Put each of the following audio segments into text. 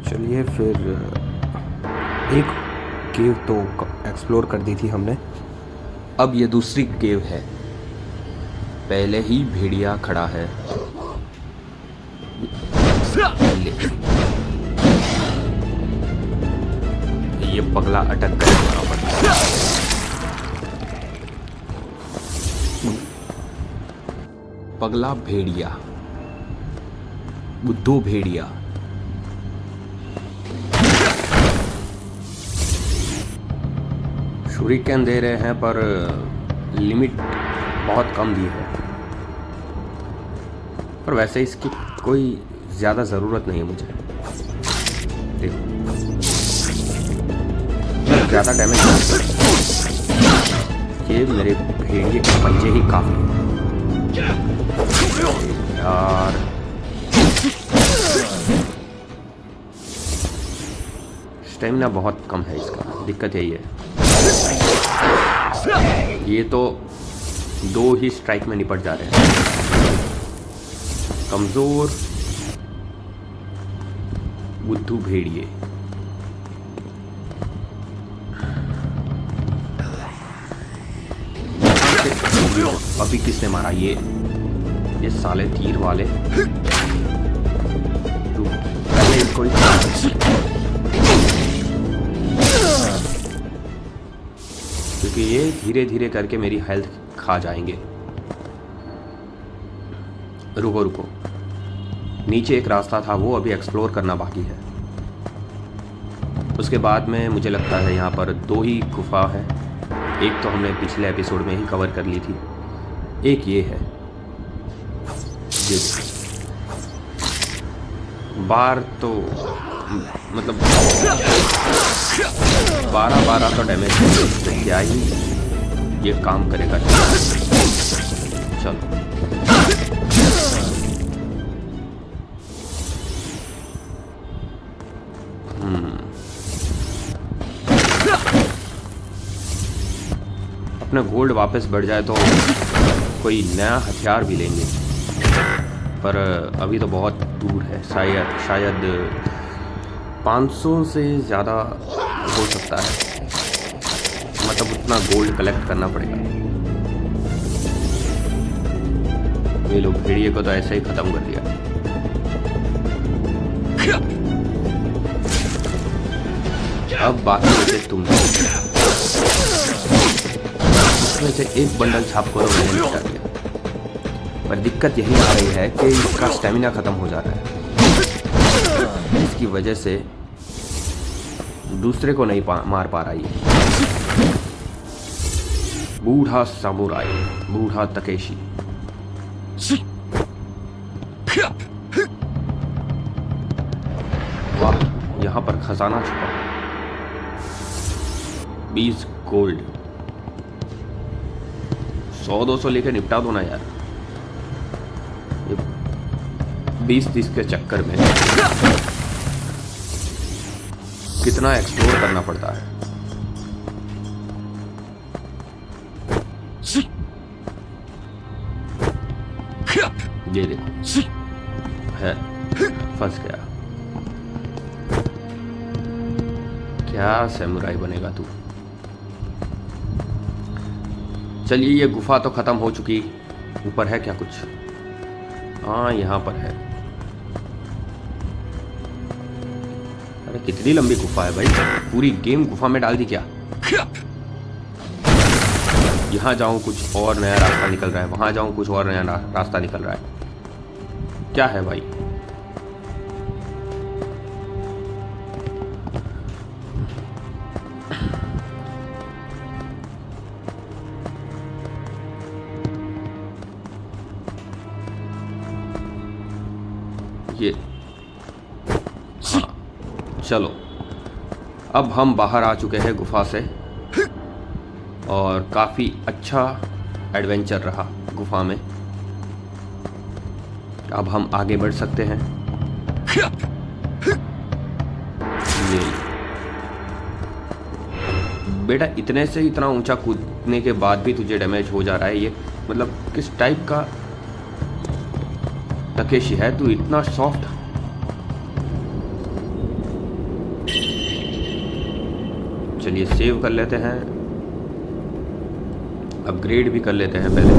चलिए फिर एक केव तो एक्सप्लोर कर दी थी हमने। अब ये दूसरी केव है। पहले ही भेड़िया खड़ा है। ये पगला अटक कर वहाँ पर। पगला भेड़िया, बुद्धू भेड़िया। शूरिकेन दे रहे हैं पर लिमिट बहुत कम दी है। पर वैसे इसकी कोई ज़्यादा ज़रूरत नहीं है मुझे। देखो ज़्यादा डैमेज ये मेरे भेड़िए के पंजे ही काफ़ी हैं यार। स्टेमिना बहुत कम है इसका, दिक्कत यही है। ये तो 2 ही स्ट्राइक में निपट जा रहे हैं। कमज़ोर बुद्धू भेड़िए। अभी किसने मारा? ये साले तीर वाले। पहले इसको क्योंकि ये धीरे धीरे करके मेरी हेल्थ खा जाएंगे। रुको रुको, नीचे एक रास्ता था, वो अभी एक्सप्लोर करना बाकी है। उसके बाद में मुझे लगता है यहाँ पर 2 ही गुफा है। एक तो हमने पिछले एपिसोड में ही कवर कर ली थी, एक ये है। ये बार तो मतलब 12 तो डैमेज है, क्या ही ये काम करेगा। चलो अपना गोल्ड वापस बढ़ जाए तो कोई नया हथियार भी लेंगे, पर अभी तो बहुत दूर है। शायद 500 से ज़्यादा हो सकता है, मतलब उतना गोल्ड कलेक्ट करना पड़ेगा। ये लोग भेड़िए को तो ऐसे ही ख़त्म कर दिया। अब बाकी बचे तुम। इसमें से एक बंडल छाप को मैंने निपटा दिया, पर दिक्कत यही आ रही है कि इसका स्टेमिना ख़त्म हो जा रहा है, इसकी वजह से दूसरे को नहीं मार पा रहा है। बूढ़ा सामुराई, बूढ़ा तकेशी। वाह, यहाँ पर खजाना छुपा। 20 गोल्ड। 100-200 लेके निपटा दो ना यार, ये 20-30 के चक्कर में कितना एक्सप्लोर करना पड़ता है। ये देखो है, फंस गया। क्या सैमुराई बनेगा तू? चलिए, ये गुफा तो ख़त्म हो चुकी। ऊपर है क्या कुछ? हाँ, यहाँ पर है। अरे कितनी लंबी गुफा है भाई, पूरी गेम गुफा में डाल दी क्या? यहाँ जाऊँ कुछ और नया रास्ता निकल रहा है, वहाँ जाऊँ कुछ और नया रास्ता निकल रहा है। क्या है भाई? ये हाँ, चलो अब हम बाहर आ चुके हैं गुफा से, और काफ़ी अच्छा एडवेंचर रहा गुफा में। अब हम आगे बढ़ सकते हैं। ये बेटा, इतने से इतना ऊंचा कूदने के बाद भी तुझे डैमेज हो जा रहा है, ये मतलब किस टाइप का तकेशी है तू? इतना सॉफ्ट चलिए सेव कर लेते हैं, अपग्रेड भी कर लेते हैं पहले।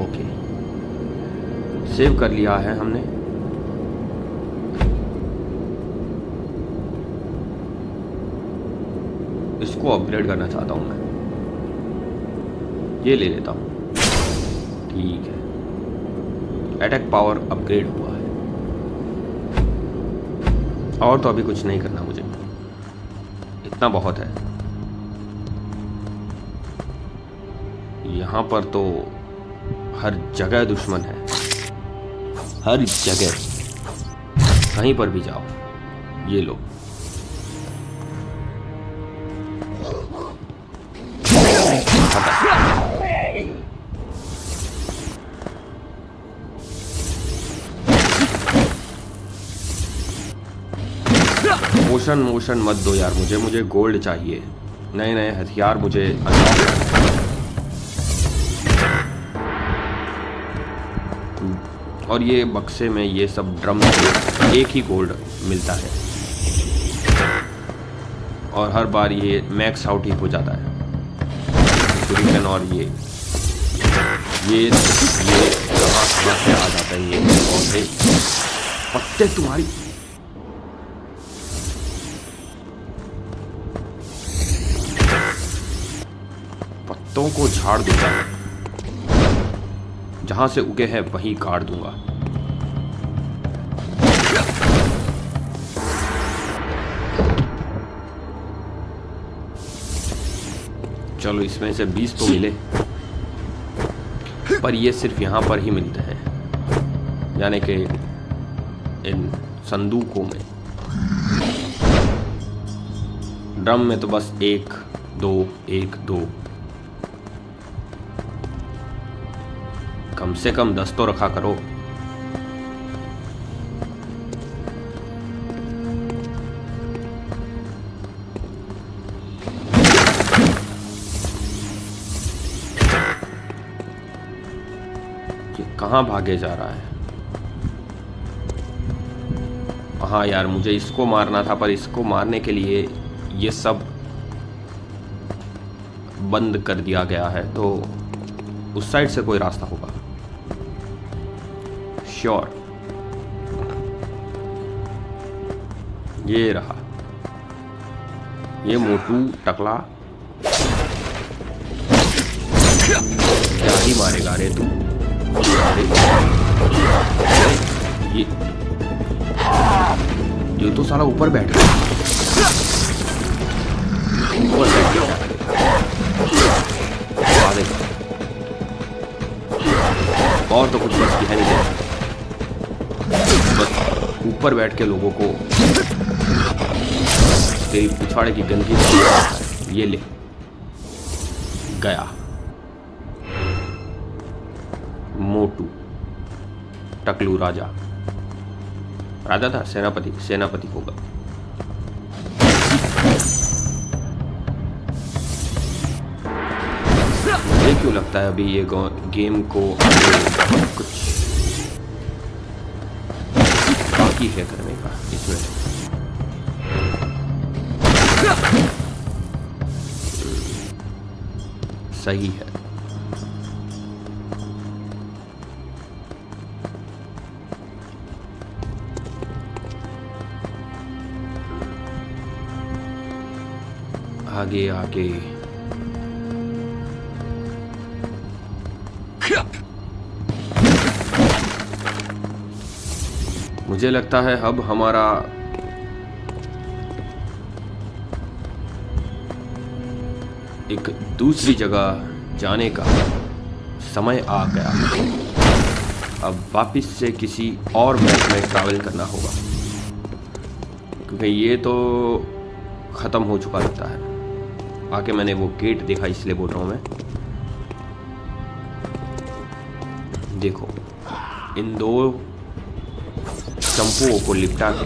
ओके, सेव कर लिया है हमने। इसको अपग्रेड करना चाहता हूं मैं, ये ले लेता हूं। ठीक है, अटैक पावर अपग्रेड हुआ है। और तो अभी कुछ नहीं करना मुझे, इतना बहुत है। यहाँ पर तो हर जगह दुश्मन है, हर जगह, कहीं पर भी जाओ। ये लो, मोशन मत दो यार, मुझे गोल्ड चाहिए, नए नए हथियार मुझे और ये बक्से में ये सब ड्रम से एक ही गोल्ड मिलता है और हर बार ये मैक्स आउट ही हो जाता है। सुरिकन और ये कहाँ से आ जाता है ये पौधे पत्ते तुम्हारी। पत्तों को झाड़ दूंगा, जहां से उगे हैं वहीं काट दूंगा। चलो इसमें से 20 तो मिले, पर ये सिर्फ यहाँ पर ही मिलते हैं, यानी कि इन संदूकों में। ड्रम में तो बस 1 2 1 2, कम से कम 10 तो रखा करो। ये कहाँ भागे जा रहा है? हाँ यार, मुझे इसको मारना था, पर इसको मारने के लिए ये सब बंद कर दिया गया है, तो उस साइड से कोई रास्ता होगा श्योर। ये रहा, ये मोटू टकला क्या ही मारेगा रे तू। ये तो साला ऊपर बैठ रहा है, ऊपर बैठ गया। और तो कुछ बस की है नहीं, बस ऊपर बैठ के लोगों को तेरी पिछवाड़े की गंदगी। ये ले गया मोटू टकलू राजा था, सेनापति होगा। मुझे क्यों लगता है अभी ये गेम को कुछ बाकी है करने का इसमें। सही है, आगे आगे। मुझे लगता है अब हमारा एक दूसरी जगह जाने का समय आ गया है। अब वापस से किसी और मैप में ट्रैवल करना होगा, क्योंकि ये तो ख़त्म हो चुका लगता है। आके मैंने वो गेट देखा, इसलिए बोल रहा हूँ मैं। देखो, इन 2 चंपुओं को लिपटा के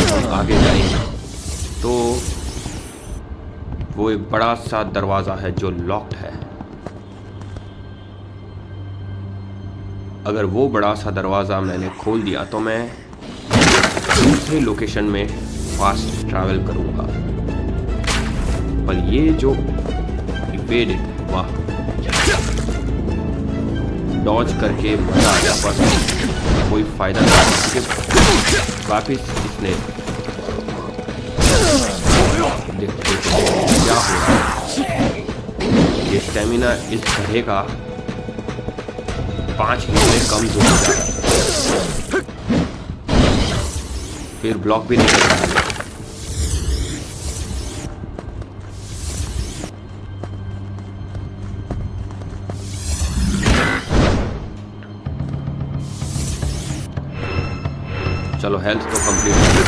हम आगे जाएंगे तो वो एक बड़ा सा दरवाज़ा है जो लॉक्ड है। अगर वो बड़ा सा दरवाज़ा मैंने खोल दिया तो मैं दूसरे लोकेशन में फास्ट ट्रैवल करूँगा। पर ये जो इवेड, वाह, डॉज करके मजा आ गया, पर कोई फ़ायदा नहीं क्योंकि वापिस इसने देखते क्या हो रहा है। ये स्टेमिना इस तरह का 5 मिनट में कम हो जा रहा है, फिर ब्लॉक भी नहीं कर रहा है। चलो हेल्थ तो कंप्लीट हो गई।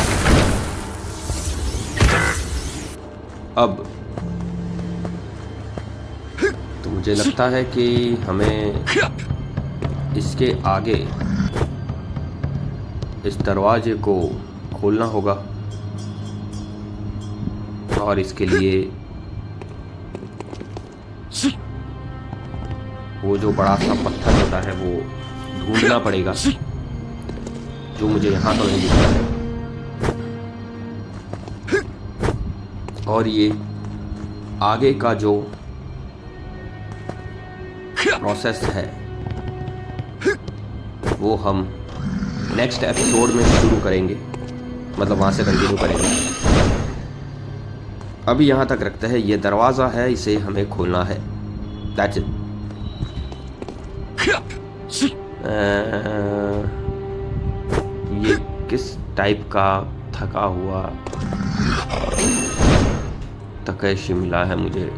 अब तो मुझे लगता है कि हमें इसके आगे इस दरवाजे को खोलना होगा और इसके लिए वो जो बड़ा सा पत्थर होता है वो ढूंढना पड़ेगा, जो मुझे यहाँ तो नहीं दिख रहा है। और ये आगे का जो प्रोसेस है वो हम नेक्स्ट एपिसोड में शुरू करेंगे, मतलब वहाँ से कंटिन्यू करेंगे। अभी यहाँ तक रखते हैं, ये दरवाज़ा है, इसे हमें खोलना है। That's it. ये किस टाइप का थका हुआ तकैशी मिला है मुझे,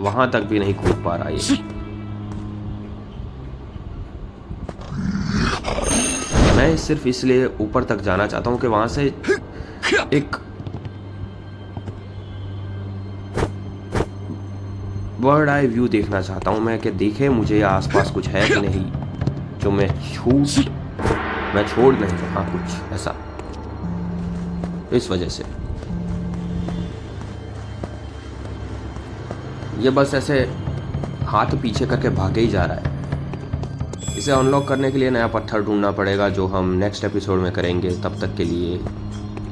वहां तक भी नहीं कूद पा रहा ये। मैं सिर्फ इसलिए ऊपर तक जाना चाहता हूं कि वहां से एक बर्ड आई व्यू देखना चाहता हूं मैं, कि देखे मुझे आसपास कुछ है कि नहीं जो मैं छोड़ नहीं रहा, कुछ ऐसा। इस वजह से ये बस ऐसे हाथ पीछे करके भागे ही जा रहा है। इसे अनलॉक करने के लिए नया पत्थर ढूंढना पड़ेगा, जो हम नेक्स्ट एपिसोड में करेंगे। तब तक के लिए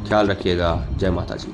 ख्याल रखिएगा। जय माता जी।